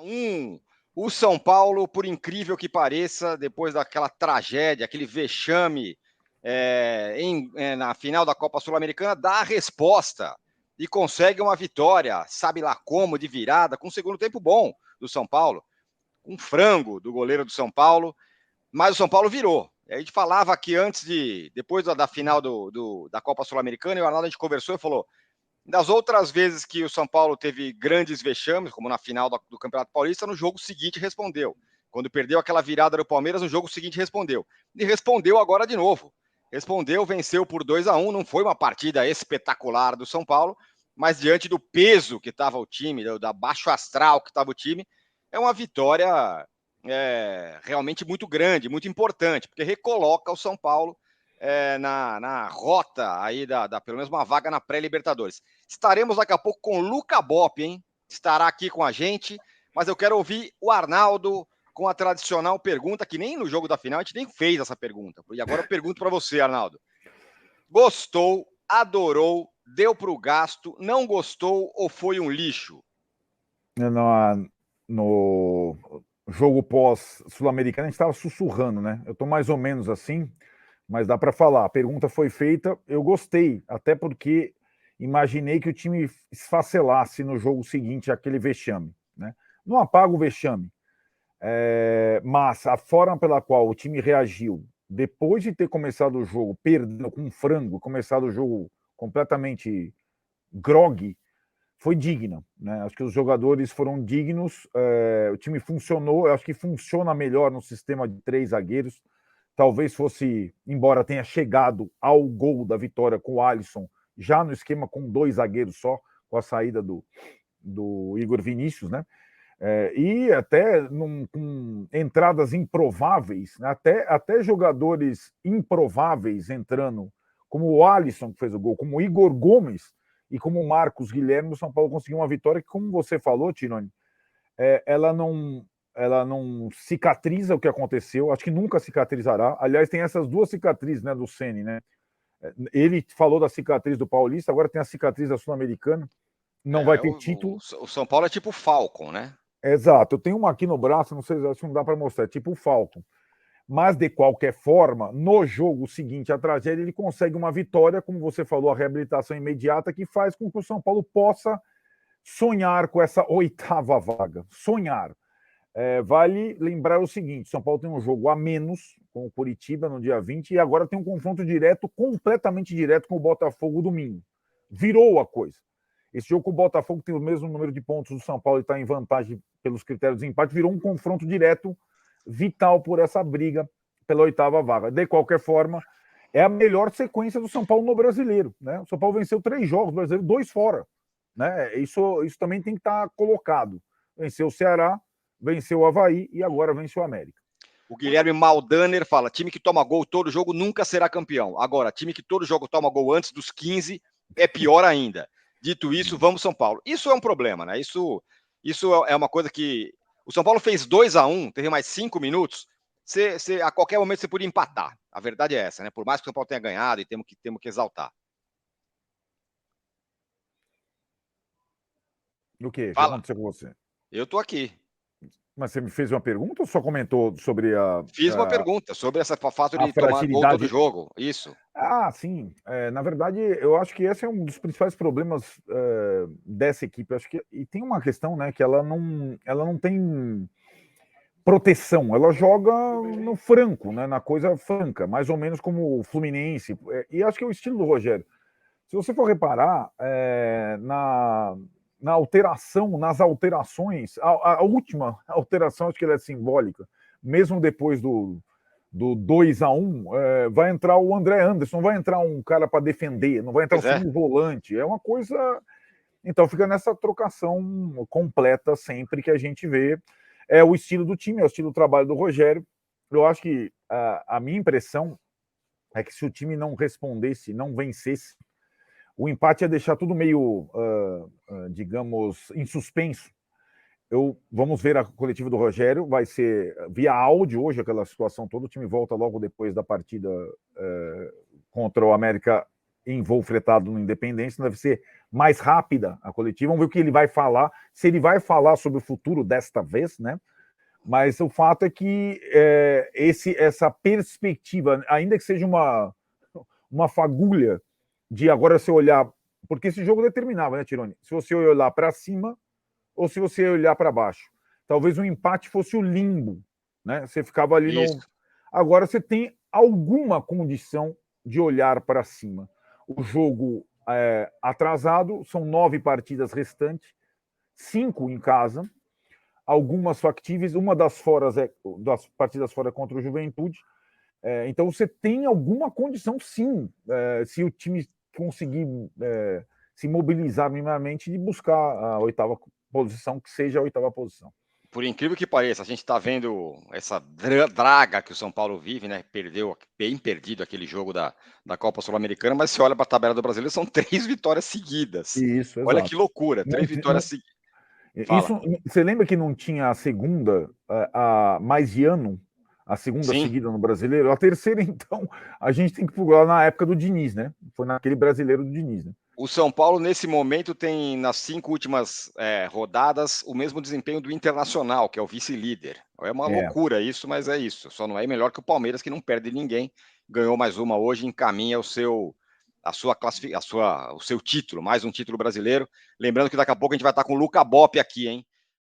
1, o São Paulo, por incrível que pareça, depois daquela tragédia, aquele vexame na final da Copa Sul-Americana, dá a resposta e consegue uma vitória, sabe lá como, de virada, com um segundo tempo bom do São Paulo, um frango do goleiro do São Paulo, mas o São Paulo virou. A gente falava aqui depois da final da Copa Sul-Americana, e o Arnaldo, a gente conversou e falou: das outras vezes que o São Paulo teve grandes vexames, como na final do Campeonato Paulista, no jogo seguinte respondeu. Quando perdeu aquela virada do Palmeiras, no jogo seguinte respondeu. E respondeu agora de novo. Respondeu, venceu por 2-1. Não foi uma partida espetacular do São Paulo, mas diante do peso que estava o time, da baixo astral que estava o time, é uma vitória realmente muito grande, muito importante, porque recoloca o São Paulo na rota aí pelo menos uma vaga na pré-Libertadores. Estaremos daqui a pouco com o Luca Bop, hein? Estará aqui com a gente, mas eu quero ouvir o Arnaldo com a tradicional pergunta, que nem no jogo da final a gente nem fez essa pergunta. E agora eu pergunto para você, Arnaldo. Gostou, adorou, deu para o gasto, não gostou ou foi um lixo? No jogo pós-sul-americano, a gente estava sussurrando, né? Eu estou mais ou menos assim, mas dá para falar. A pergunta foi feita, eu gostei, até porque imaginei que o time esfacelasse no jogo seguinte aquele vexame, né? Não apaga o vexame, mas a forma pela qual o time reagiu depois de ter começado o jogo perdendo com um frango, começado o jogo completamente grogue, foi digna, né? Acho que os jogadores foram dignos, o time funcionou, eu acho que funciona melhor no sistema de 3 zagueiros. Talvez fosse, embora tenha chegado ao gol da vitória com o Alisson, já no esquema com 2 zagueiros só, com a saída do Igor Vinícius, né? E até com entradas improváveis, né? Até jogadores improváveis entrando, como o Alisson, que fez o gol, como o Igor Gomes e como o Marcos Guilherme, o São Paulo conseguiu uma vitória que, como você falou, Tironi, ela não cicatriza o que aconteceu, acho que nunca cicatrizará. Aliás, tem essas 2 cicatrizes, né, do Ceni, né? Ele falou da cicatriz do Paulista, agora tem a cicatriz da Sul-Americana, não vai ter título. O São Paulo é tipo o Falcon, né? Exato, eu tenho uma aqui no braço, não sei, acho que não dá para mostrar, é tipo o Falcon. Mas, de qualquer forma, no jogo seguinte à tragédia, ele consegue uma vitória, como você falou, a reabilitação imediata, que faz com que o São Paulo possa sonhar com essa 8ª vaga. Sonhar. Vale lembrar o seguinte: São Paulo tem um jogo a menos com o Curitiba no dia 20 e agora tem um confronto direto, completamente direto, com o Botafogo domingo. Virou a coisa. Esse jogo com o Botafogo tem o mesmo número de pontos do São Paulo e está em vantagem pelos critérios de empate, virou um confronto direto vital por essa briga pela 8ª vaga. De qualquer forma, é a melhor sequência do São Paulo no brasileiro, né? O São Paulo venceu 3 jogos brasileiros, 2 fora, né? Isso também tem que estar colocado. Venceu o Ceará, venceu o Avaí e agora venceu o América. O Guilherme Maldaner fala: time que toma gol todo jogo nunca será campeão. Agora, time que todo jogo toma gol antes dos 15 é pior ainda. Dito isso, vamos São Paulo. Isso é um problema, né? Isso é uma coisa que o São Paulo fez 2-1, teve mais 5 minutos. A qualquer momento você podia empatar. A verdade é essa, né? Por mais que o São Paulo tenha ganhado, e temos que exaltar. O quê? O que Fala. aconteceu com você? Eu tô aqui. Mas você me fez uma pergunta ou só comentou sobre Fiz uma pergunta sobre essa fato a de tomar gol todo fragilidade? jogo. Isso. Sim. Na verdade, eu acho que esse é um dos principais problemas dessa equipe. Eu acho que, e tem uma questão, né, que ela não tem proteção, ela joga no franco, né, na coisa franca, mais ou menos como o Fluminense. E acho que é o estilo do Rogério. Se você for reparar, nas alterações, a última alteração, acho que ela é simbólica, mesmo depois do 2-1, vai entrar o André Anderson, vai entrar um cara para defender, não vai entrar o segundo volante. É uma coisa. Então fica nessa trocação completa sempre que a gente vê. É o estilo do time, é o estilo do trabalho do Rogério. Eu acho que a minha impressão é que se o time não respondesse, não vencesse, o empate ia deixar tudo meio, digamos, em suspenso. Vamos ver a coletiva do Rogério, vai ser via áudio hoje, aquela situação toda. O time volta logo depois da partida contra o América em voo fretado no Independência, deve ser mais rápida a coletiva. Vamos ver o que ele vai falar, se ele vai falar sobre o futuro desta vez, né? Mas o fato é que essa perspectiva, ainda que seja uma fagulha de agora você olhar, porque esse jogo determinava, né, Tironi? Se você olhar para cima ou se você olhar para baixo. Talvez o empate fosse o limbo, né? Você ficava ali no. Agora você tem alguma condição de olhar para cima. O jogo atrasado, são 9 partidas restantes, 5 em casa, algumas factíveis, uma das partidas fora contra o Juventude. Então você tem alguma condição, sim, se o time conseguir se mobilizar minimamente, de buscar a 8ª posição, que seja a 8ª posição. Por incrível que pareça, a gente está vendo essa draga que o São Paulo vive, né? Perdeu, bem perdido aquele jogo da Copa Sul-Americana, mas se olha para a tabela do Brasileiro, são 3 vitórias seguidas. Isso, olha exato. que loucura, 3 vitórias seguidas. Isso, você lembra que não tinha a segunda há mais de ano? A segunda Sim. seguida no Brasileiro? A terceira, então, a gente tem que pular na época do Diniz, né? Foi naquele Brasileiro do Diniz, né? O São Paulo, nesse momento, tem nas 5 últimas rodadas o mesmo desempenho do Internacional, que é o vice-líder. É uma loucura isso, mas é isso. Só não é melhor que o Palmeiras, que não perde ninguém. Ganhou mais uma hoje, encaminha o seu título, mais um título brasileiro. Lembrando que daqui a pouco a gente vai estar com o Luca Bop aqui, hein?